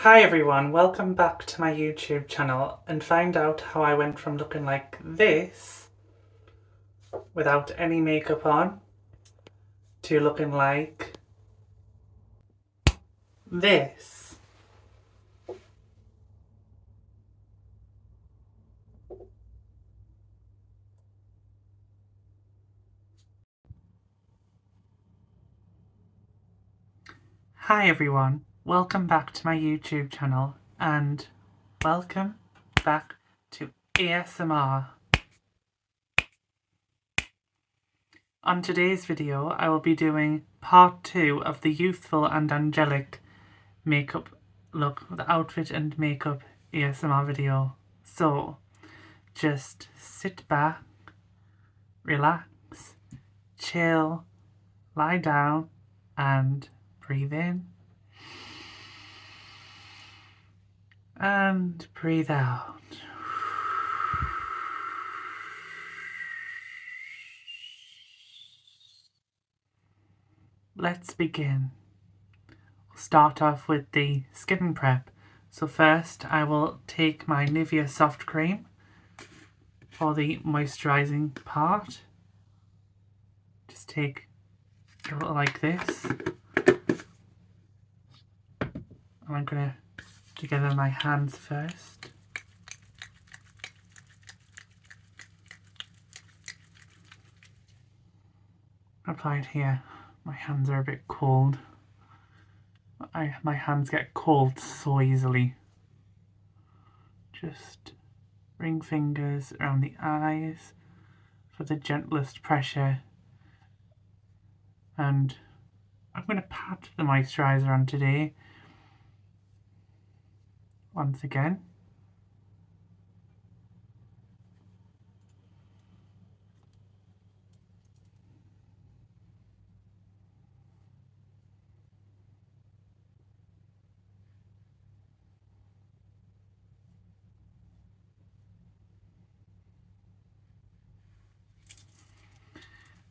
Hi everyone, welcome back to my YouTube channel and find out how I went from looking like this without any makeup on to looking like this. Hi everyone, welcome back to my YouTube channel and welcome back to ASMR. On today's video I will be doing part 2 of the youthful and angelic makeup look, the outfit and makeup ASMR video. So just sit back, relax, chill, lie down and breathe in and breathe out. Let's begin. We'll start off with the skin prep. So first I will take my Nivea soft cream for the moisturising part. Just take a little like this. I'm going to together my hands first. Apply it here. My hands are a bit cold. My hands get cold so easily. Just ring fingers around the eyes for the gentlest pressure. And I'm going to pat the moisturiser on today. Once again.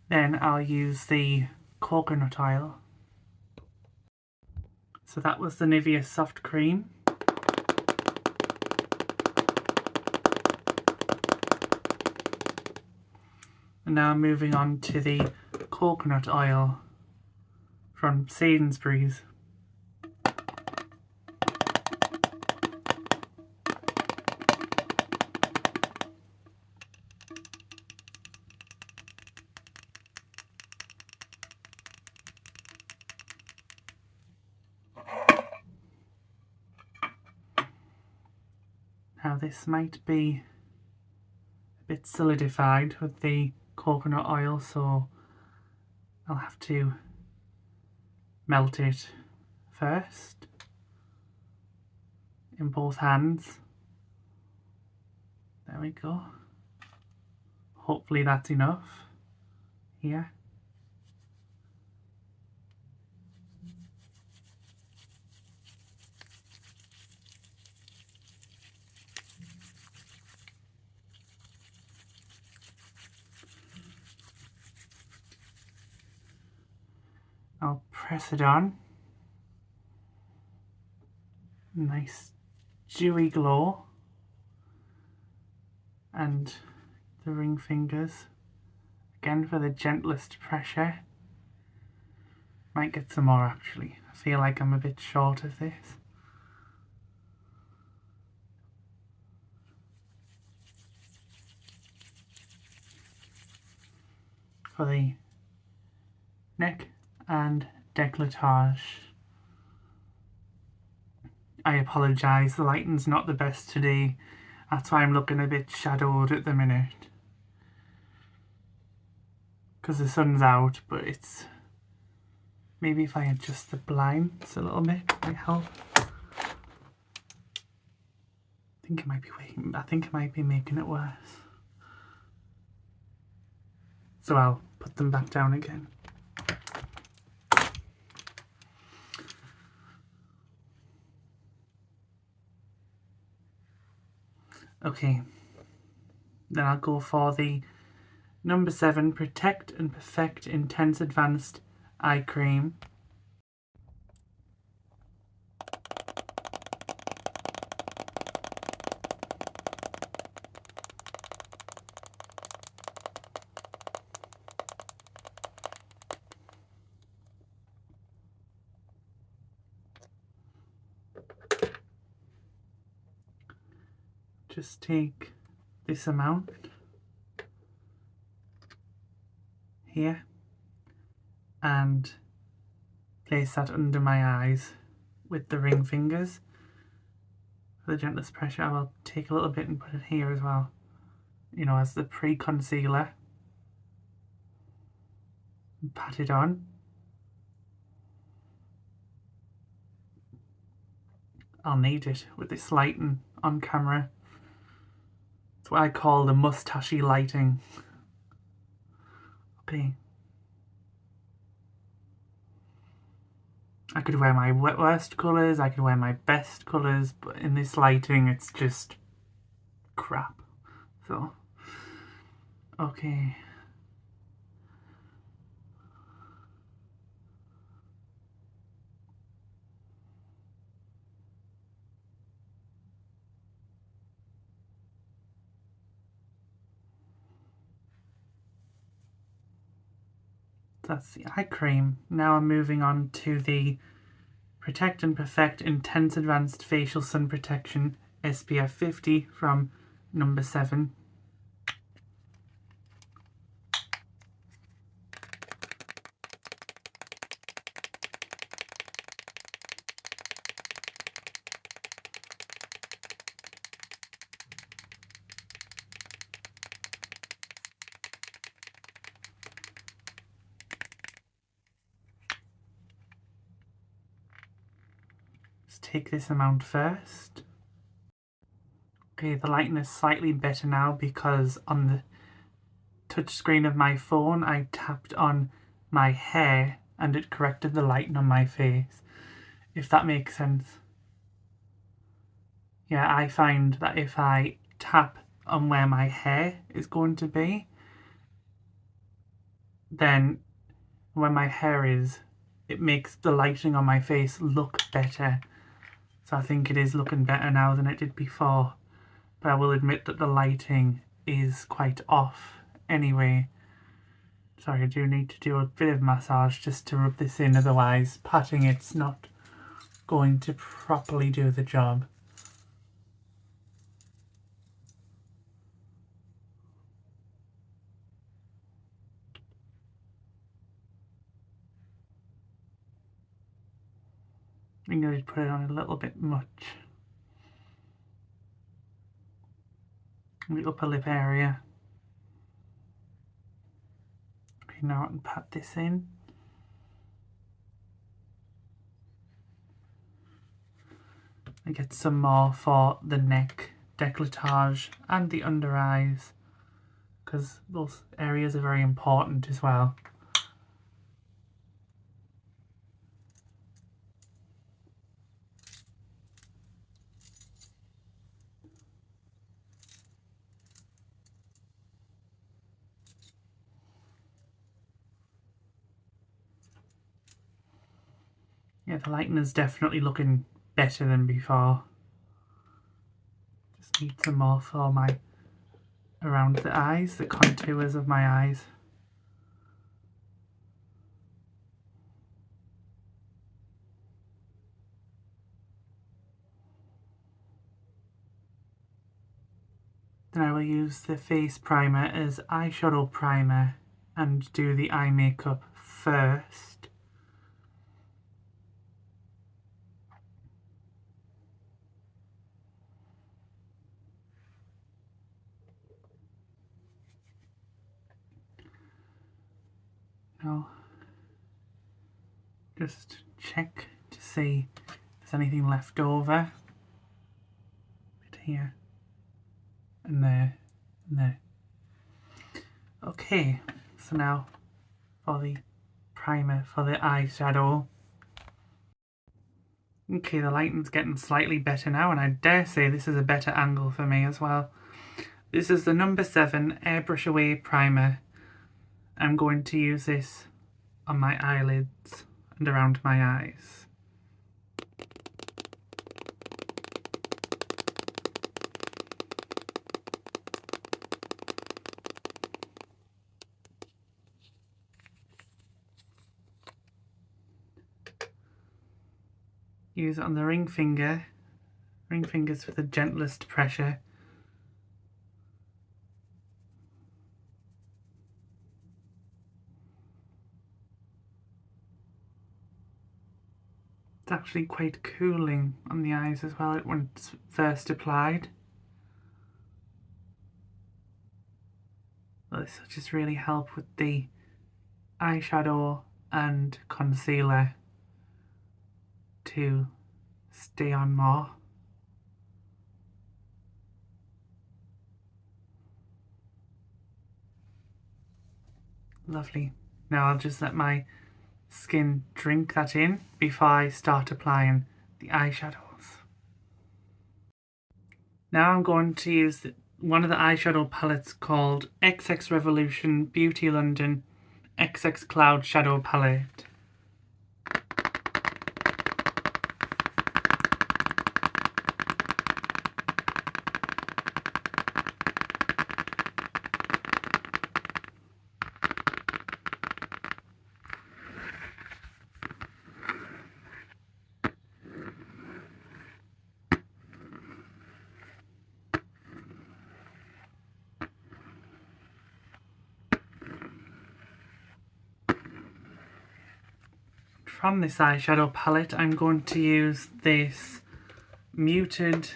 Then I'll use the coconut oil. So that was the Nivea soft cream. And now moving on to the coconut oil from Sainsbury's. Now this might be a bit solidified with the coconut oil, so I'll have to melt it first in both hands. There we go. Hopefully that's enough here. I'll press it on. Nice dewy glow. And the ring fingers. Again for the gentlest pressure. Might get some more actually. I feel like I'm a bit short of this. For the neck and décolletage. I apologise, the lighting's not the best today. That's why I'm looking a bit shadowed at the minute. Because the sun's out, but it's... Maybe if I adjust the blinds a little bit, it might help. I think it might be making it worse. So I'll put them back down again. Okay, then I'll go for the number 7 Protect and Perfect Intense Advanced Eye Cream. just take this amount here and place that under my eyes with the ring fingers. For the gentlest pressure, I will take a little bit and put it here as well, you know, as the pre-concealer. Pat it on. I'll need it with this lighting on camera. It's what I call the mustachy lighting. Okay. I could wear my worst colours, I could wear my best colours, but in this lighting it's just crap. So, okay. That's the eye cream. Now I'm moving on to the Protect and Perfect Intense Advanced Facial Sun Protection SPF 50 from number 7. Take this amount first. Okay, the lighting is slightly better now because on the touch screen of my phone I tapped on my hair and it corrected the lighting on my face, if that makes sense. Yeah, I find that if I tap on where my hair is going to be, then where my hair is, it makes the lighting on my face look better. So I think it is looking better now than it did before. But I will admit that the lighting is quite off anyway. Sorry, I do need to do a bit of massage just to rub this in, otherwise patting it's not going to properly do the job. I'm going to put it on a little bit much. The upper lip area. Okay, now I can pat this in. I get some more for the neck, décolletage and the under eyes, because those areas are very important as well. Yeah, the lighting is definitely looking better than before. Just need some more for my around the eyes, the contours of my eyes. Then I will use the face primer as eyeshadow primer and do the eye makeup first. Now, just check to see if there's anything left over. Bit here, and there, and there. Okay, so now for the primer for the eyeshadow. Okay, the lighting's getting slightly better now, and I dare say this is a better angle for me as well. This is the number 7 Airbrush Away Primer. I'm going to use this on my eyelids and around my eyes. Use it on the ring fingers for the gentlest pressure, It's actually quite cooling on the eyes as well when it's first applied. This will just really help with the eyeshadow and concealer to stay on more. Lovely. Now I'll just let my skin drink that in before I start applying the eyeshadows. Now I'm going to use one of the eyeshadow palettes called XX Revolution Beauty London XX Cloud Shadow Palette. From this eyeshadow palette, I'm going to use this muted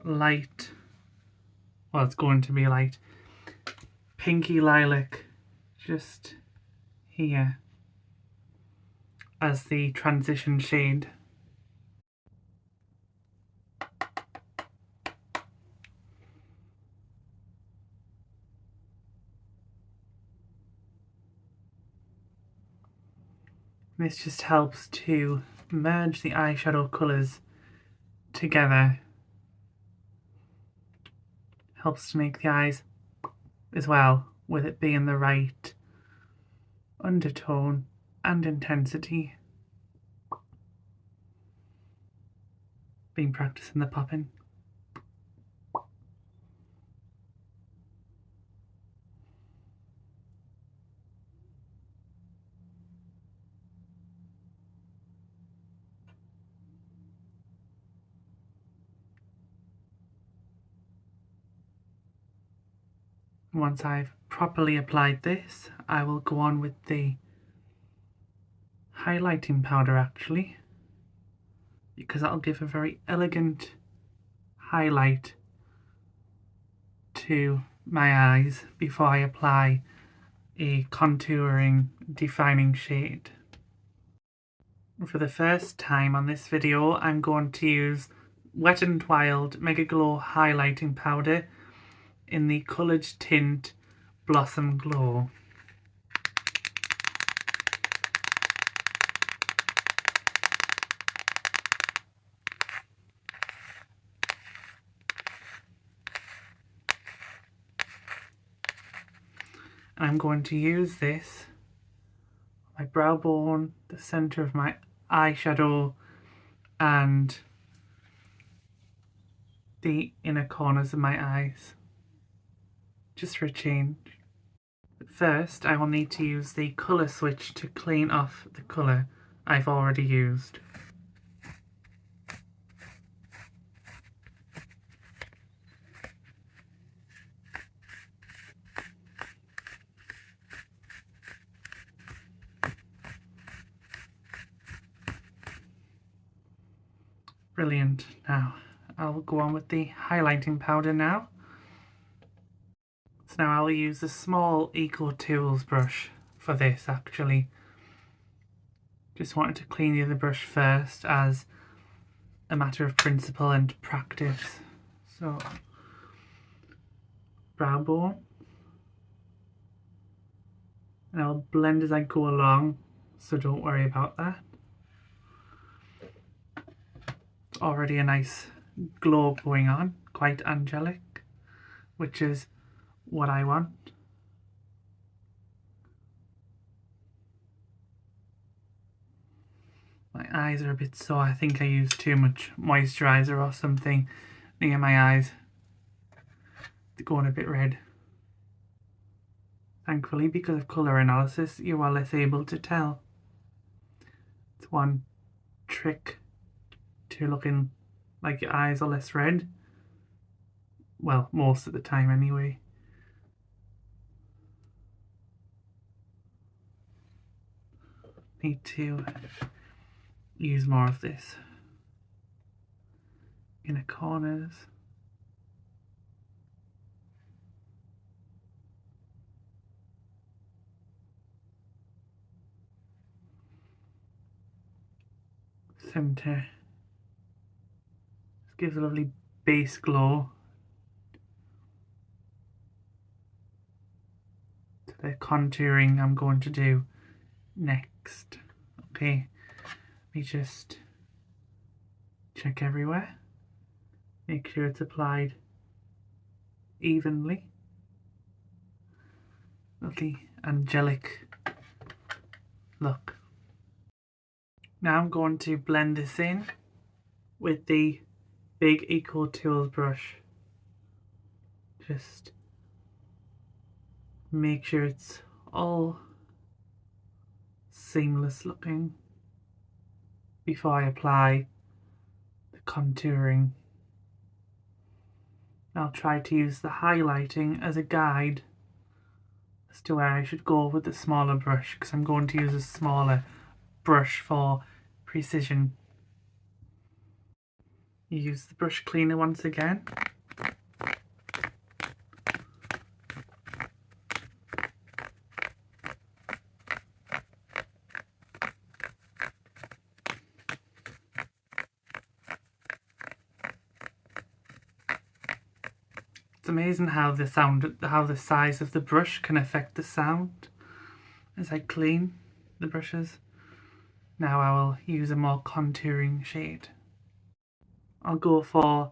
light, well, it's going to be light, pinky lilac, just here as the transition shade. This just helps to merge the eyeshadow colours together. Helps to make the eyes as well, with it being the right undertone and intensity. Been practicing the popping. Once I've properly applied this, I will go on with the highlighting powder actually, because that'll give a very elegant highlight to my eyes before I apply a contouring defining shade. For the first time on this video, I'm going to use Wet n Wild Mega Glow highlighting powder in the coloured tint Blossom Glow. I'm going to use this on my brow bone, the centre of my eyeshadow, and the inner corners of my eyes, just for a change. But first, I will need to use the colour switch to clean off the colour I've already used. Brilliant. Now I'll go on with the highlighting powder now. So now I'll use the small Eco Tools brush for this actually. Just wanted to clean the other brush first as a matter of principle and practice. So, brow bone. And I'll blend as I go along, so don't worry about that. Already a nice glow going on, quite angelic, which is what I want. My eyes are a bit sore. I think I used too much moisturiser or something near my eyes. They're going a bit red. Thankfully, because of colour analysis, you are less able to tell. It's one trick to looking like your eyes are less red. Well, most of the time anyway. Need to use more of this inner corners. Centre. This gives a lovely base glow to the contouring I'm going to do next. Okay, let me just check everywhere. Make sure it's applied evenly. Lovely angelic look. Now I'm going to blend this in with the big Eco Tools brush. Just make sure it's all seamless looking before I apply the contouring. I'll try to use the highlighting as a guide as to where I should go with the smaller brush, because I'm going to use a smaller brush for precision. Use the brush cleaner once again. It's amazing how the size of the brush can affect the sound as I clean the brushes. Now I will use a more contouring shade. I'll go for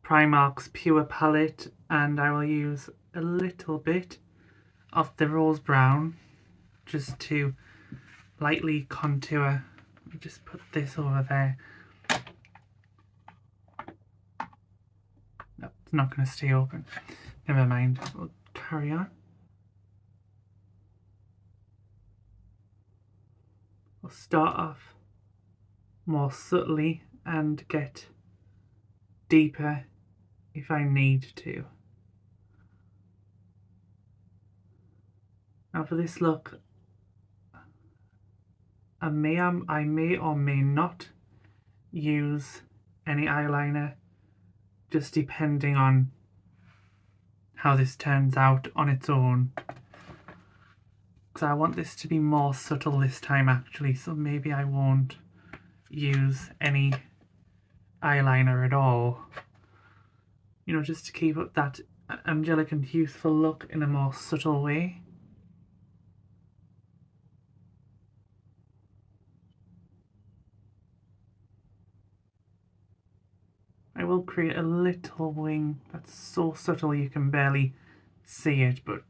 Primark's Pure palette, and I will use a little bit of the rose brown just to lightly contour. Let me just put this over there. No, it's not going to stay open. Never mind, we'll carry on. I'll start off more subtly and get deeper if I need to. Now for this look, I may or may not use any eyeliner, just depending on how this turns out on its own. Because I want this to be more subtle this time actually, so maybe I won't use any eyeliner at all. You know, just to keep up that angelic and youthful look in a more subtle way. I will create a little wing that's so subtle you can barely see it, but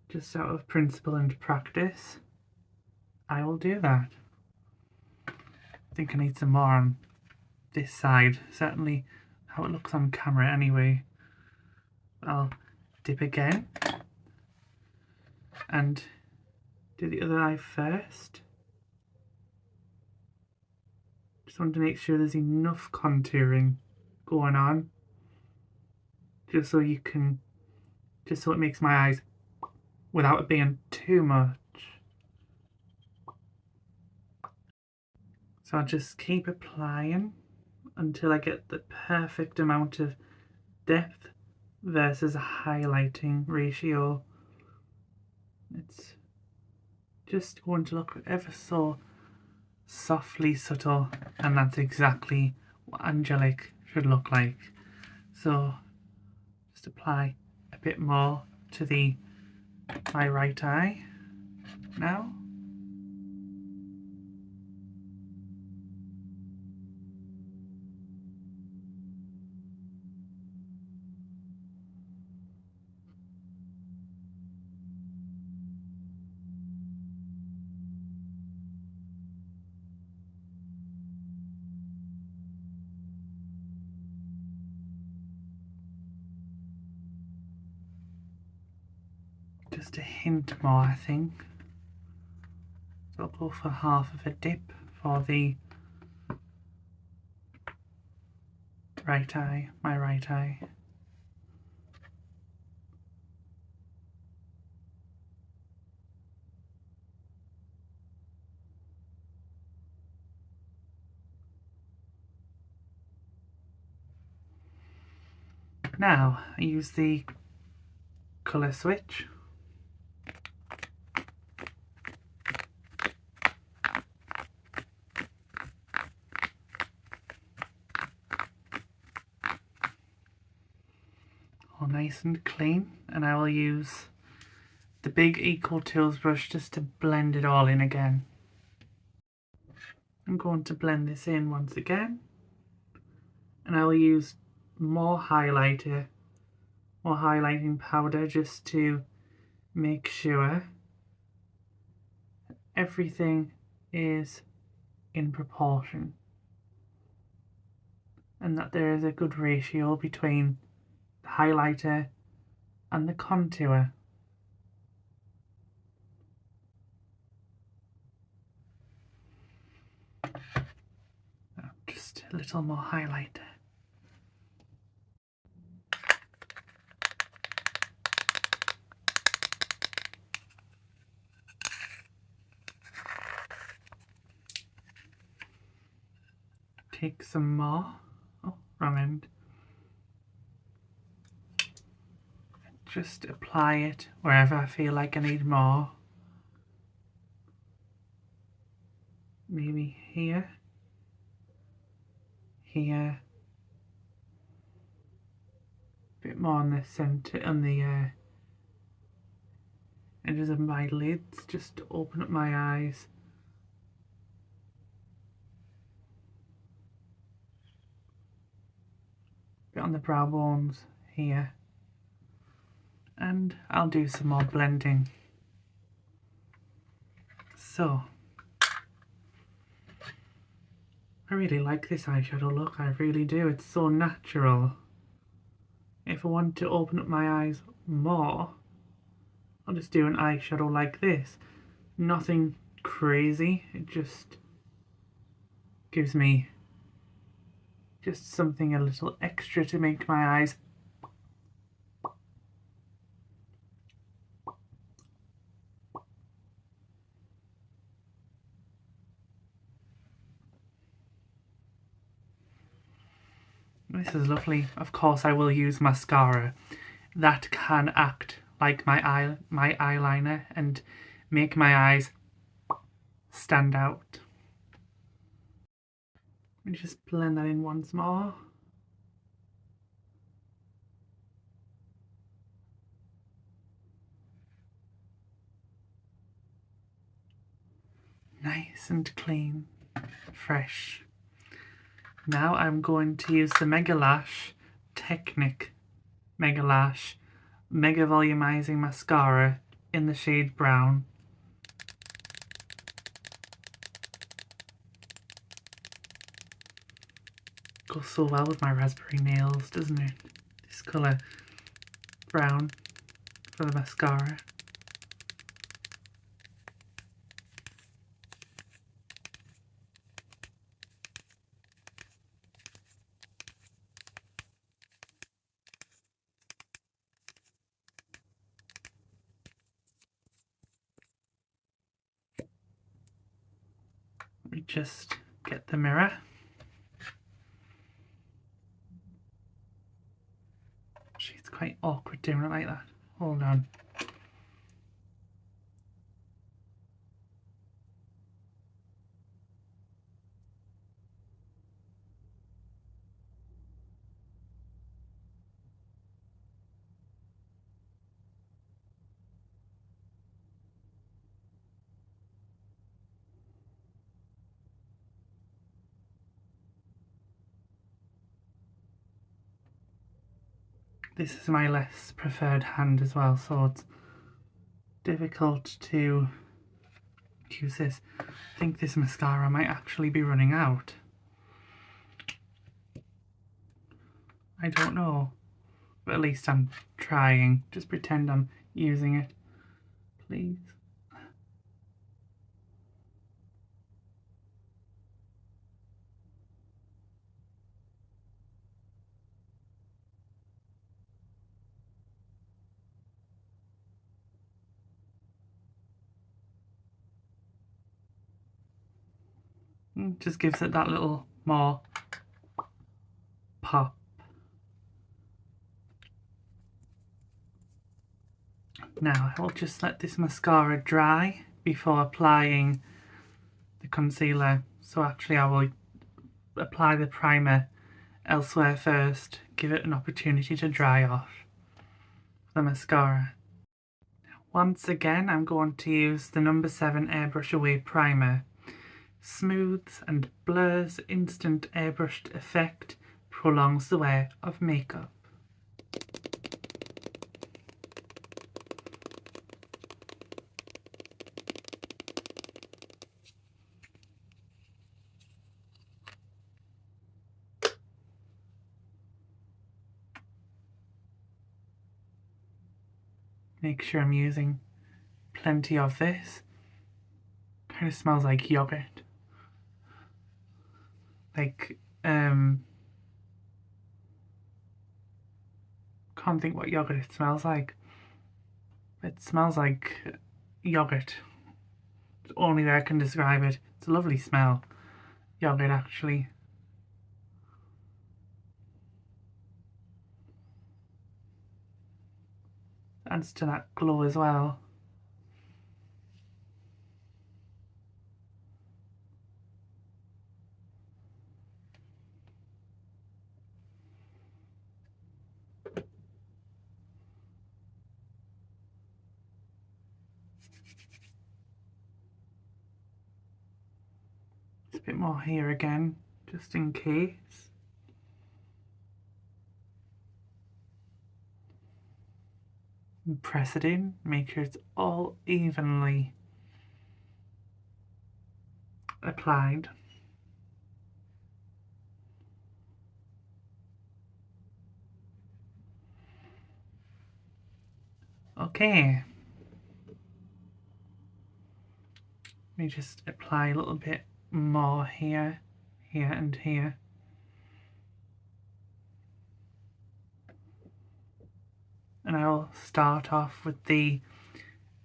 just out of principle and practice, I will do that. I think I need some more on this side, certainly how it looks on camera anyway. I'll dip again and do the other eye first. Just want to make sure there's enough contouring going on, just so it makes my eyes without it being too much. So I'll just keep applying until I get the perfect amount of depth versus a highlighting ratio. It's just going to look ever so softly subtle, and that's exactly what angelic should look like. So just apply a bit more to my right eye now. Just a hint more, I think. So I'll go for half of a dip for the right eye, my right eye. Now I use the colour switch. All nice and clean, and I will use the big Eco Tools brush just to blend it all in again. I'm going to blend this in once again, and I will use more highlighting powder just to make sure everything is in proportion and that there is a good ratio between the highlighter and the contour. Just a little more highlighter. Take some more. Oh, wrong end. Just apply it wherever I feel like I need more. Maybe here, here, a bit more on the centre, on the edges of my lids, just to open up my eyes. Bit on the brow bones here, and I'll do some more blending. So, I really like this eyeshadow look, I really do, it's so natural. If I want to open up my eyes more, I'll just do an eyeshadow like this. Nothing crazy, it just gives me just something a little extra to make my eyes This is lovely. Of course I will use mascara. That can act like my eyeliner and make my eyes stand out. Let me just blend that in once more. Nice and clean, fresh. Now I'm going to use the Mega Lash Technic Mega Lash Mega Volumizing Mascara in the shade Brown. Goes so well with my raspberry nails, doesn't it? This colour brown for the mascara. Let me just get the mirror. It's quite awkward doing it like that. Hold on. This is my less preferred hand as well, so it's difficult to use this. I think this mascara might actually be running out. I don't know, but at least I'm trying. Just pretend I'm using it, please. Just gives it that little more pop. Now I will just let this mascara dry before applying the concealer. So actually I will apply the primer elsewhere first, give it an opportunity to dry off the mascara. Once again I'm going to use the number 7 Airbrush Away Primer. Smooths and blurs, instant airbrushed effect, prolongs the wear of makeup. Make sure I'm using plenty of this. Kind of smells like yogurt. Like, can't think what yogurt it smells like. It smells like yogurt. It's the only way I can describe it. It's a lovely smell. Yogurt, actually. Adds to that glow as well. There's a bit more here again, just in case. And press it in, make sure it's all evenly applied. Okay. Let me just apply a little bit more here, here and here. And I will start off with the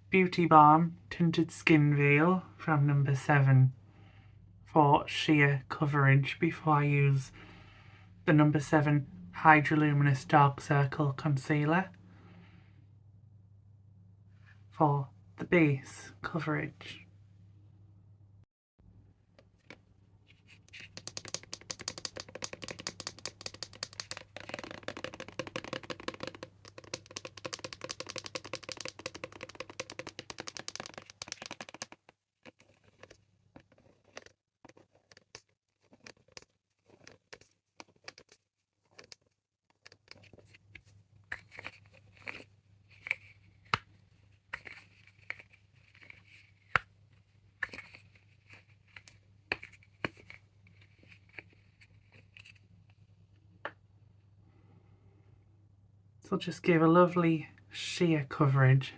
Beauty Balm Tinted Skin Veil from number 7 for sheer coverage before I use the number 7 Hydroluminous Dark Circle Concealer for the base coverage. So just give a lovely sheer coverage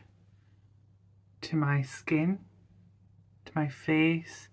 to my skin, to my face.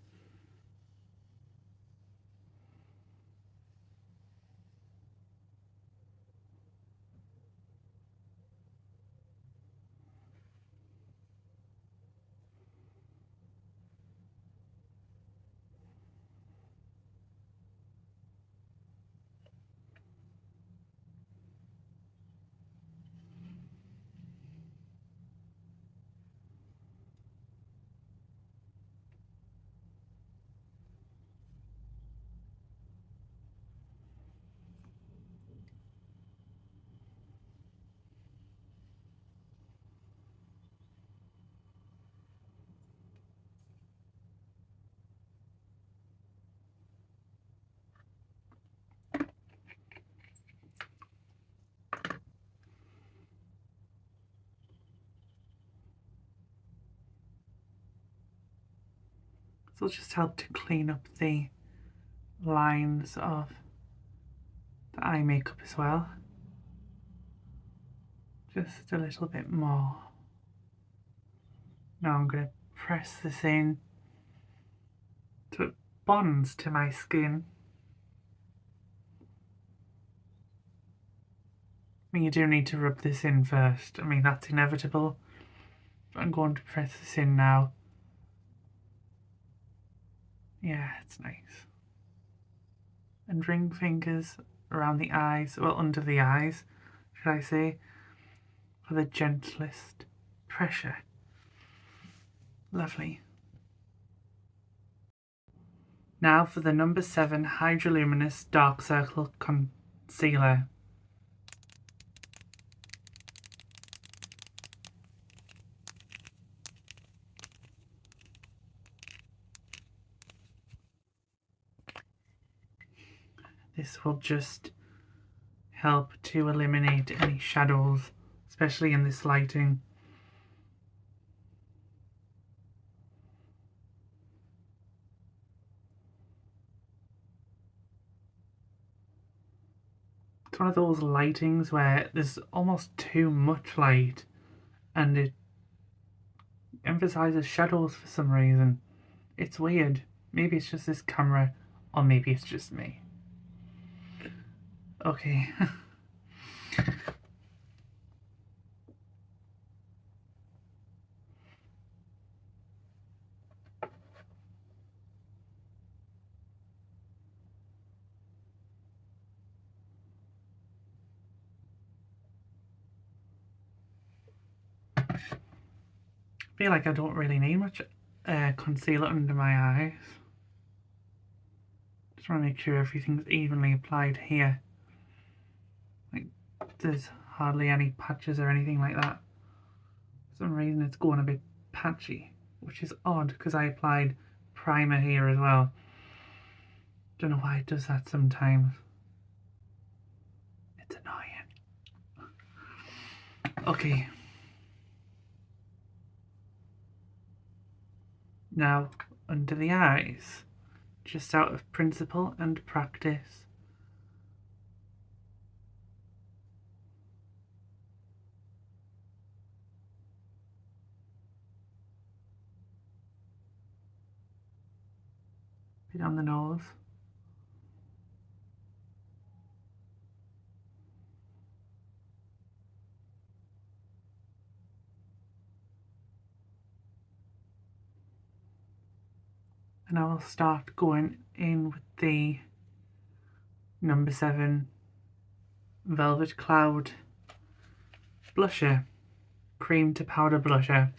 So it'll just help to clean up the lines of the eye makeup as well. Just a little bit more. Now I'm going to press this in so it bonds to my skin. I mean, you do need to rub this in first. I mean, that's inevitable. But I'm going to press this in now. Yeah, it's nice. And ring fingers around the eyes, well, under the eyes, should I say, for the gentlest pressure. Lovely. Now for the number 7 Hydroluminous Dark Circle Concealer. This will just help to eliminate any shadows, especially in this lighting. It's one of those lightings where there's almost too much light and it emphasizes shadows for some reason. It's weird. Maybe it's just this camera, or maybe it's just me. Okay. I feel like I don't really need much concealer under my eyes. Just want to make sure everything's evenly applied here. Like, there's hardly any patches or anything like that. For some reason it's going a bit patchy, which is odd because I applied primer here as well. Don't know why it does that sometimes. It's annoying. Okay. Now, under the eyes, just out of principle and practice. Bit on the nose. And I will start going in with the number 7 Velvet Cloud blusher, cream to powder blusher.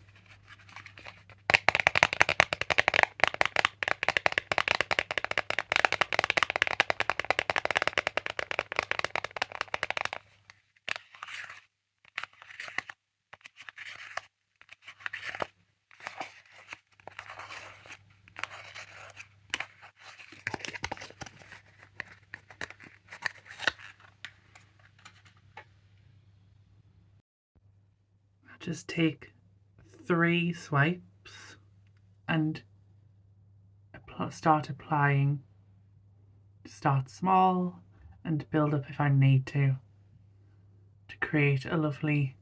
Just take 3 swipes and start applying. Start small and build up if I need to create a lovely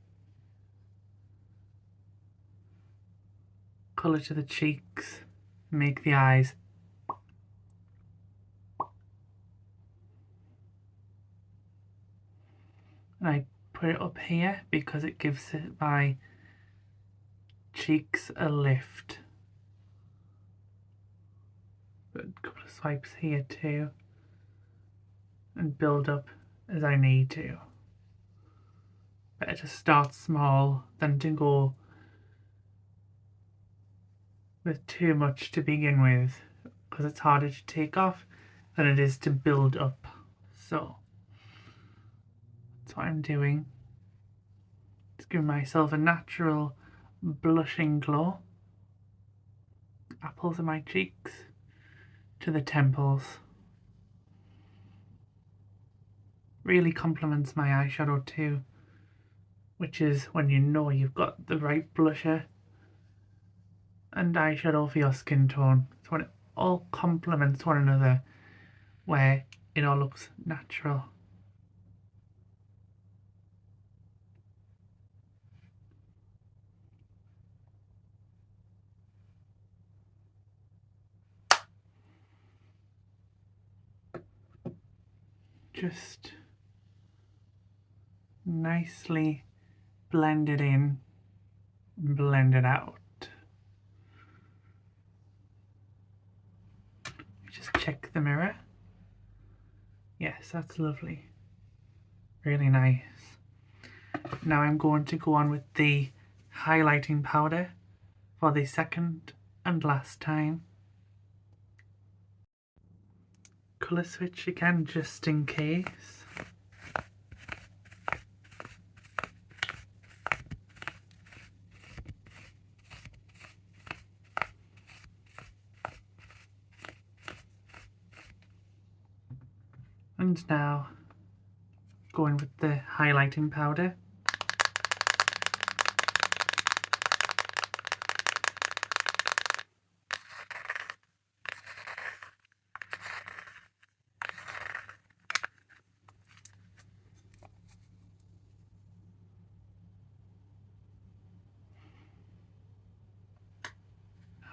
colour to the cheeks, make the eyes. And I put it up here because it gives my cheeks a lift. But a couple of swipes here too, and build up as I need to. Better to start small than to go with too much to begin with, because it's harder to take off than it is to build up. So that's what I'm doing. Just giving myself a natural blushing glow. Apples of my cheeks to the temples. Really complements my eyeshadow too, which is when you know you've got the right blusher and eyeshadow for your skin tone. It's when it all complements one another, where it all looks natural. Just nicely blend it in, blend it out. Just check the mirror. Yes, that's lovely. Really nice. Now I'm going to go on with the highlighting powder for the second and last time. Colour switch again just in case. And now going with the highlighting powder.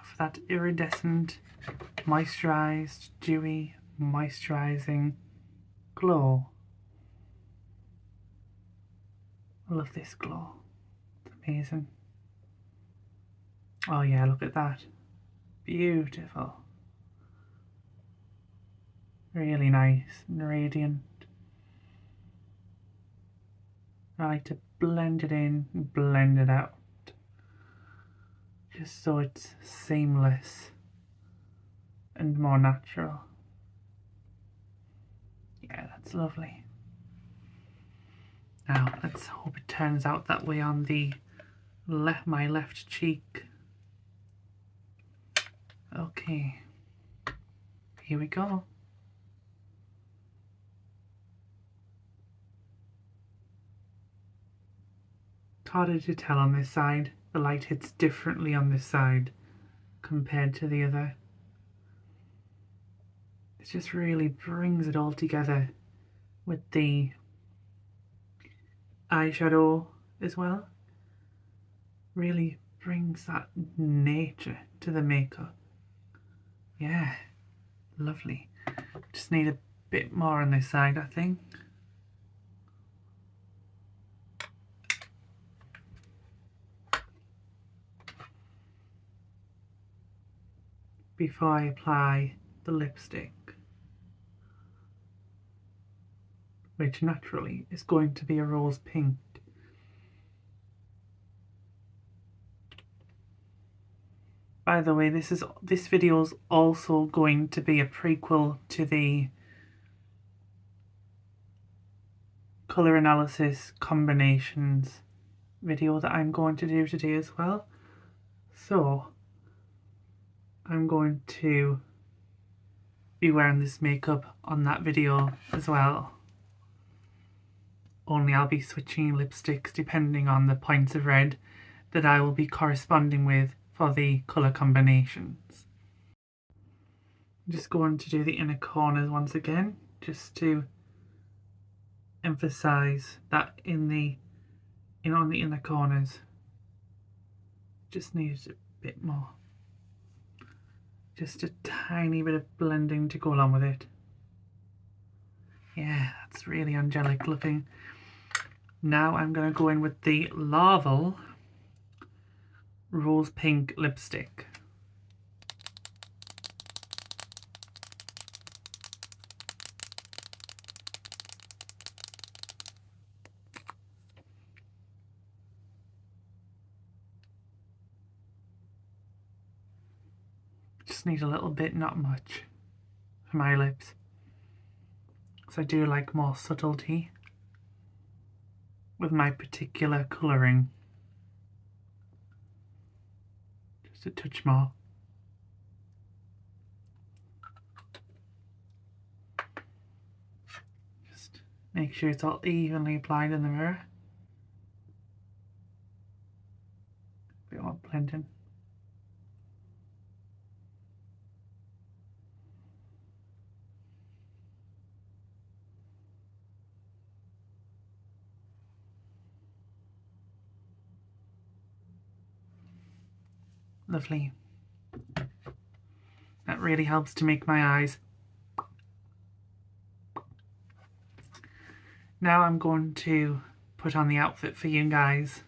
For that iridescent, moisturised, dewy, moisturising glow. I love this glow. It's amazing. Oh yeah, look at that. Beautiful. Really nice and radiant. I like to blend it in and blend it out, just so it's seamless and more natural. Yeah, that's lovely. Now let's hope it turns out that way on the my left cheek. Okay, here we go. It's harder to tell on this side. The light hits differently on this side compared to the other. It just really brings it all together with the eyeshadow as well. Really brings that nature to the makeup. Yeah, lovely. Just need a bit more on this side, I think. Before I apply the lipstick, which naturally is going to be a rose pink. By the way, this video is also going to be a prequel to the colour analysis combinations video that I'm going to do today as well. So I'm going to be wearing this makeup on that video as well. Only I'll be switching lipsticks depending on the points of red that I will be corresponding with for the colour combinations. I'm just going to do the inner corners once again, just to emphasise that on the inner corners. Just needs a bit more. Just a tiny bit of blending to go along with it. Yeah, that's really angelic looking. Now I'm going to go in with the Larval Rose Pink lipstick. Just need a little bit, not much, for my lips. So I do like more subtlety with my particular colouring. Just a touch more. Just make sure it's all evenly applied in the mirror. A bit more blending. Lovely. That really helps to make my eyes. Now I'm going to put on the outfit for you guys.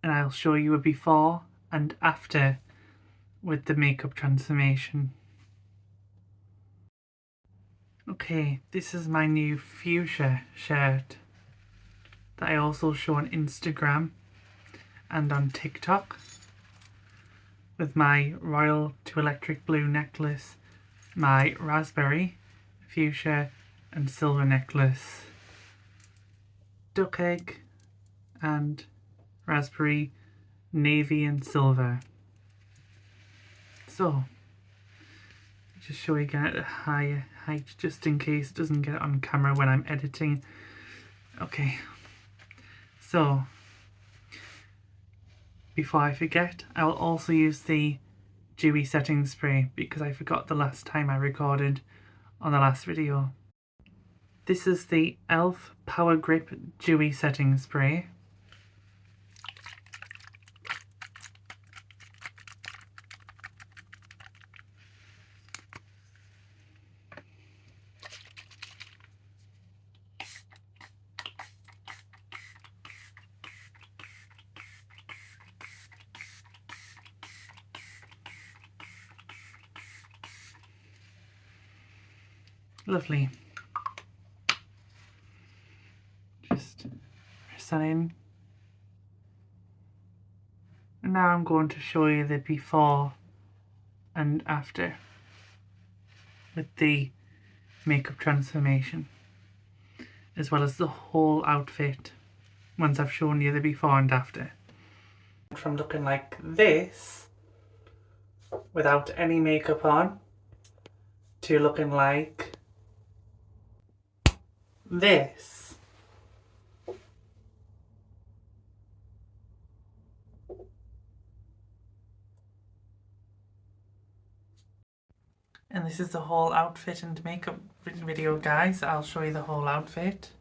And I'll show you a before and after with the makeup transformation. Okay, this is my new fuchsia shirt that I also show on Instagram and on TikTok, with my royal to electric blue necklace, my raspberry, fuchsia and silver necklace, duck egg and raspberry, navy and silver. So just show you again at a higher height just in case it doesn't get on camera when I'm editing. Okay, so before I forget, I will also use the dewy setting spray because I forgot the last time I recorded on the last video. This is the e.l.f. Power Grip Dewy Setting Spray. Lovely. Just press that in. And now I'm going to show you the before and after with the makeup transformation, as well as the whole outfit once I've shown you the before and after. From looking like this without any makeup on to looking like this. And this is the whole outfit and makeup video, guys. I'll show you the whole outfit.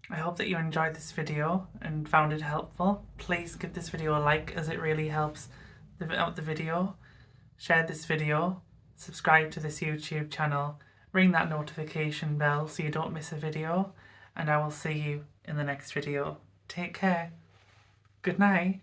I hope that you enjoyed this video and found it helpful. Please give this video a like, as it really helps out the video. Share this video, subscribe to this YouTube channel, ring that notification bell so you don't miss a video, and I will see you in the next video. Take care. Good night.